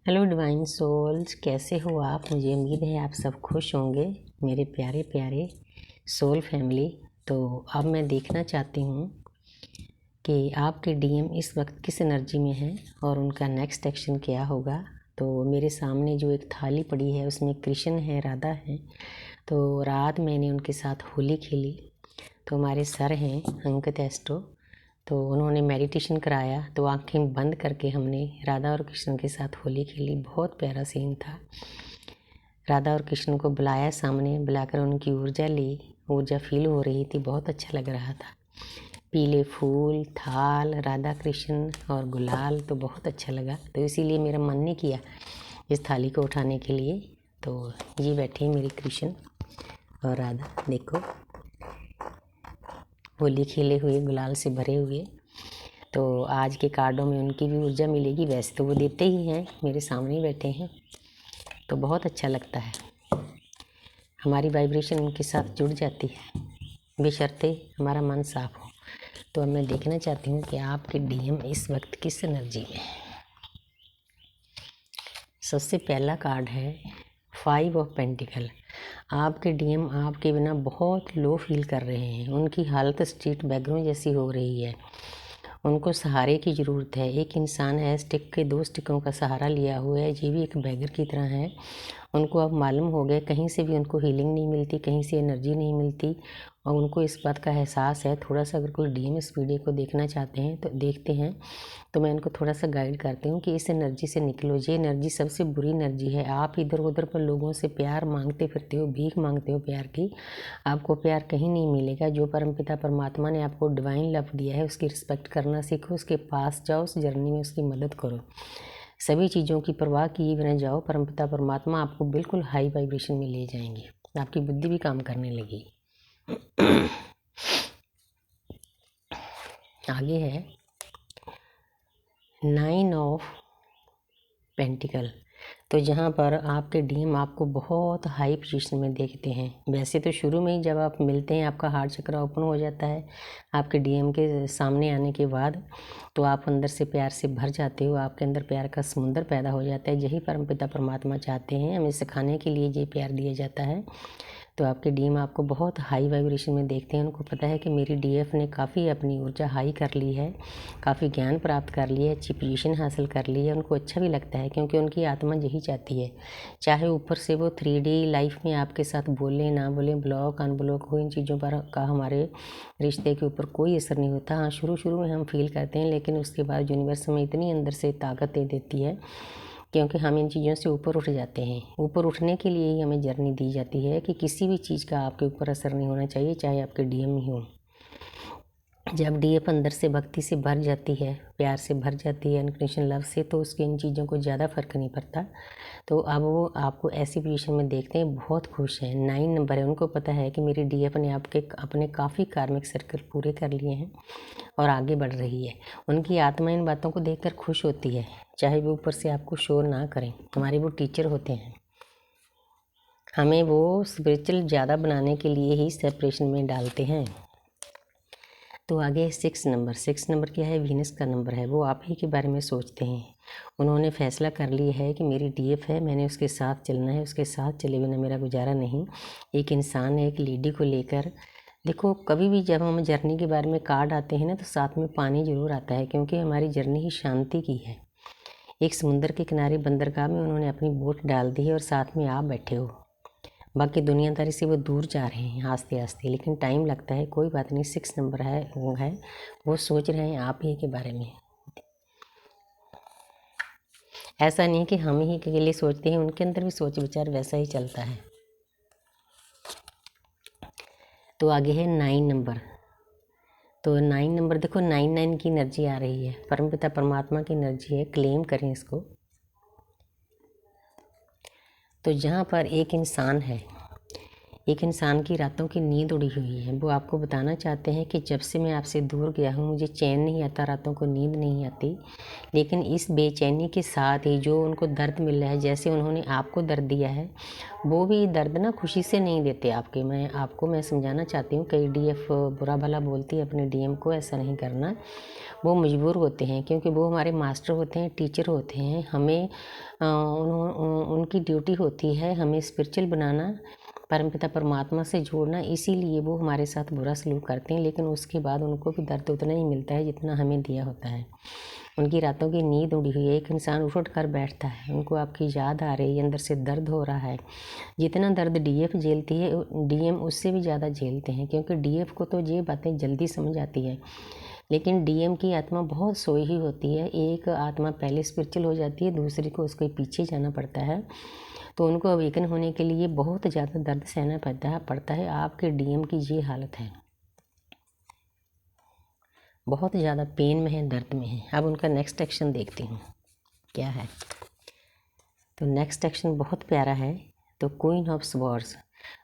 Hello divine souls, कैसे हो आप? मुझे उम्मीद है आप सब खुश होंगे, मेरे प्यारे प्यारे सोल फैमिली। तो अब मैं देखना चाहती हूँ कि आपके डीएम इस वक्त किस एनर्जी में है और उनका नेक्स्ट एक्शन क्या होगा। तो मेरे सामने जो एक थाली पड़ी है उसमें कृष्ण है, राधा है। तो रात मैंने उनके साथ होली खेली। तो हमारे सर हैं अंकित एस्ट्रो, तो उन्होंने मेडिटेशन कराया। तो आंखें बंद करके हमने राधा और कृष्ण के साथ होली खेली। बहुत प्यारा सीन था। राधा और कृष्ण को बुलाया, सामने बुलाकर उनकी ऊर्जा ली। ऊर्जा फील हो रही थी, बहुत अच्छा लग रहा था। पीले फूल, थाल, राधा कृष्ण और गुलाल, तो बहुत अच्छा लगा। तो इसीलिए मेरा मन नहीं किया इस थाली को उठाने के लिए। तो ये बैठे मेरे कृष्ण और राधा, देखो होली खेले हुए, गुलाल से भरे हुए। तो आज के कार्डों में उनकी भी ऊर्जा मिलेगी। वैसे तो वो देते ही हैं, मेरे सामने ही बैठे हैं, तो बहुत अच्छा लगता है। हमारी वाइब्रेशन उनके साथ जुड़ जाती है, बशर्ते हमारा मन साफ हो। तो अब मैं देखना चाहती हूँ कि आपके डीएम इस वक्त किस एनर्जी में है। सबसे पहला कार्ड है 5 ऑफ पेंटिकल। आपके डीएम आपके बिना बहुत लो फील कर रहे हैं। उनकी हालत स्ट्रीट बैगरों जैसी हो रही है। उनको सहारे की ज़रूरत है। एक इंसान है, स्टिक के 2 स्टिकों का सहारा लिया हुआ है। ये भी एक बैगर की तरह है। उनको अब मालूम हो गया, कहीं से भी उनको हीलिंग नहीं मिलती, कहीं से एनर्जी नहीं मिलती, और उनको इस बात का एहसास है। थोड़ा सा अगर कोई डीएम इस वीडियो को देखना चाहते हैं तो देखते हैं, तो मैं इनको थोड़ा सा गाइड करती हूँ कि इस एनर्जी से निकलो। ये एनर्जी सबसे बुरी एनर्जी है। आप इधर उधर पर लोगों से प्यार मांगते फिरते हो, भीख मांगते हो प्यार की। आपको प्यार कहीं नहीं मिलेगा। जो परमपिता परमात्मा ने आपको डिवाइन लव दिया है उसकी रिस्पेक्ट करना सीखो, उसके पास जाओ, उस जर्नी में उसकी मदद करो। सभी चीज़ों की परवाह किए बिना जाओ। परमपिता परमात्मा आपको बिल्कुल हाई वाइब्रेशन में ले जाएंगे। आपकी बुद्धि भी काम करने लगी। आगे है 9 ऑफ पेंटिकल। तो जहाँ पर आपके डीएम आपको बहुत हाई पोजीशन में देखते हैं। वैसे तो शुरू में ही जब आप मिलते हैं आपका हार्ट चक्र ओपन हो जाता है। आपके डीएम के सामने आने के बाद तो आप अंदर से प्यार से भर जाते हो। आपके अंदर प्यार का समुंदर पैदा हो जाता है। यही परमपिता परमात्मा चाहते हैं, हमें सिखाने के लिए ये प्यार दिया जाता है। तो आपके डीएम आपको बहुत हाई वाइब्रेशन में देखते हैं। उनको पता है कि मेरी डीएफ ने काफ़ी अपनी ऊर्जा हाई कर ली है, काफ़ी ज्ञान प्राप्त कर लिया है, अच्छी पोजीशन हासिल कर ली है। उनको अच्छा भी लगता है क्योंकि उनकी आत्मा यही चाहती है। चाहे ऊपर से वो 3D लाइफ में आपके साथ बोले ना बोले, ब्लॉक अनब्लॉक हो, इन चीज़ों पर का हमारे रिश्ते के ऊपर कोई असर नहीं होता। हाँ, शुरू में हम फील करते हैं, लेकिन उसके बाद यूनिवर्स हमें इतनी अंदर से ताकत दे देती है क्योंकि हम इन चीज़ों से ऊपर उठ जाते हैं। ऊपर उठने के लिए ही हमें जर्नी दी जाती है कि किसी भी चीज़ का आपके ऊपर असर नहीं होना चाहिए, चाहे आपके डीएम ही हो। जब डीएफ अंदर से भक्ति से भर जाती है, प्यार से भर जाती है, अनकंडीशनल लव से, तो उसके इन चीज़ों को ज़्यादा फ़र्क नहीं पड़ता। तो अब वो आपको ऐसी पोजीशन में देखते हैं, बहुत खुश हैं। 9 नंबर है, उनको पता है कि मेरी डीएफ ने आपके अपने काफ़ी कार्मिक सर्कल पूरे कर लिए हैं और आगे बढ़ रही है। उनकी आत्मा इन बातों को देखकर खुश होती है, चाहे वो ऊपर से आपको शोर ना करें। हमारे वो टीचर होते हैं, हमें वो स्पिरिचुअल ज़्यादा बनाने के लिए ही सेपरेशन में डालते हैं। तो आगे 6 नंबर। 6 नंबर क्या है? वीनस का नंबर है। वो आप ही के बारे में सोचते हैं। उन्होंने फैसला कर लिया है कि मेरी डीएफ है, मैंने उसके साथ चलना है, उसके साथ चले बिना मेरा गुजारा नहीं। एक इंसान है, एक लेडी को लेकर। देखो, कभी भी जब हम जर्नी के बारे में कार्ड आते हैं ना, तो साथ में पानी ज़रूर आता है, क्योंकि हमारी जर्नी ही शांति की है। एक समुद्र के किनारे बंदरगाह में उन्होंने अपनी बोट डाल दी है और साथ में आप बैठे हो। बाकी दुनियादारी से वो दूर जा रहे हैं आस्ते आस्ते, लेकिन टाइम लगता है, कोई बात नहीं। 6 नंबर है वो सोच रहे हैं आप ही के बारे में। ऐसा नहीं कि हम ही के लिए सोचते हैं, उनके अंदर भी सोच विचार वैसा ही चलता है। तो आगे है 9 नंबर। तो 9 नंबर देखो, 9 की एनर्जी आ रही है, परमपिता परमात्मा की एनर्जी है। क्लेम करें इसको। तो जहाँ पर एक इंसान है, एक इंसान की रातों की नींद उड़ी हुई है। वो आपको बताना चाहते हैं कि जब से मैं आपसे दूर गया हूँ मुझे चैन नहीं आता, रातों को नींद नहीं आती। लेकिन इस बेचैनी के साथ ही जो उनको दर्द मिल रहा है, जैसे उन्होंने आपको दर्द दिया है, वो भी दर्द ना खुशी से नहीं देते आपके। मैं समझाना चाहती हूँ, कई डीएफ बुरा भला बोलती है अपने डीएम को, ऐसा नहीं करना। वो मजबूर होते हैं क्योंकि वो हमारे मास्टर होते हैं, टीचर होते हैं। हमें उनकी ड्यूटी होती है हमें स्पिरिचुअल बनाना, परमपिता परमात्मा से जोड़ना। इसीलिए वो हमारे साथ बुरा सलूक करते हैं, लेकिन उसके बाद उनको भी दर्द उतना ही मिलता है जितना हमें दिया होता है। उनकी रातों की नींद उड़ी हुई है। एक इंसान उठ कर बैठता है, उनको आपकी याद आ रही है, अंदर से दर्द हो रहा है। जितना दर्द डीएफ झेलती है, डीएम उससे भी ज़्यादा झेलते हैं, क्योंकि डीएफ को तो ये बातें जल्दी समझ आती है, लेकिन डीएम की आत्मा बहुत सोई ही होती है। एक आत्मा पहले स्पिरिचुअल हो जाती है, दूसरी को उसके पीछे जाना पड़ता है। तो उनको अवेकन होने के लिए बहुत ज़्यादा दर्द सहना पड़ता है। आपके डीएम की ये हालत है, बहुत ज़्यादा पेन में है, दर्द में है। अब उनका नेक्स्ट एक्शन देखती हूँ क्या है। तो नेक्स्ट एक्शन बहुत प्यारा है। तो क्वीन ऑफ स्वॉर्ड्स।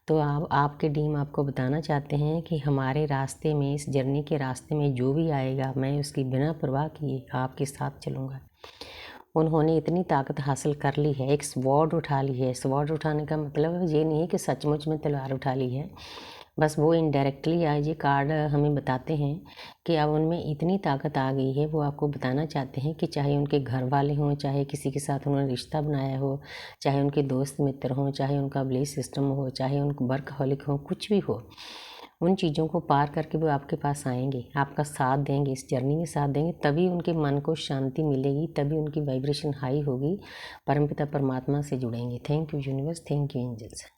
तो आपके डीम आपको बताना चाहते हैं कि हमारे रास्ते में, इस जर्नी के रास्ते में जो भी आएगा, मैं उसकी बिना परवाह किए आपके साथ चलूँगा। उन्होंने इतनी ताकत हासिल कर ली है, एक स्वॉर्ड उठा ली है। स्वॉर्ड उठाने का मतलब ये नहीं है कि सचमुच में तलवार उठा ली है, बस वो इनडायरेक्टली आज ये कार्ड हमें बताते हैं कि अब उनमें इतनी ताकत आ गई है। वो आपको बताना चाहते हैं कि चाहे उनके घर वाले हों, चाहे किसी के साथ उन्होंने रिश्ता बनाया हो, चाहे उनके दोस्त मित्र हों, चाहे उनका बिलीफ सिस्टम हो, चाहे उनका वर्कहॉलिक हो, कुछ भी हो, उन चीज़ों को पार करके वो आपके पास आएंगे, आपका साथ देंगे, इस जर्नी में साथ देंगे। तभी उनके मन को शांति मिलेगी, तभी उनकी वाइब्रेशन हाई होगी, परमपिता परमात्मा से जुड़ेंगे। Thank you universe, thank you angels.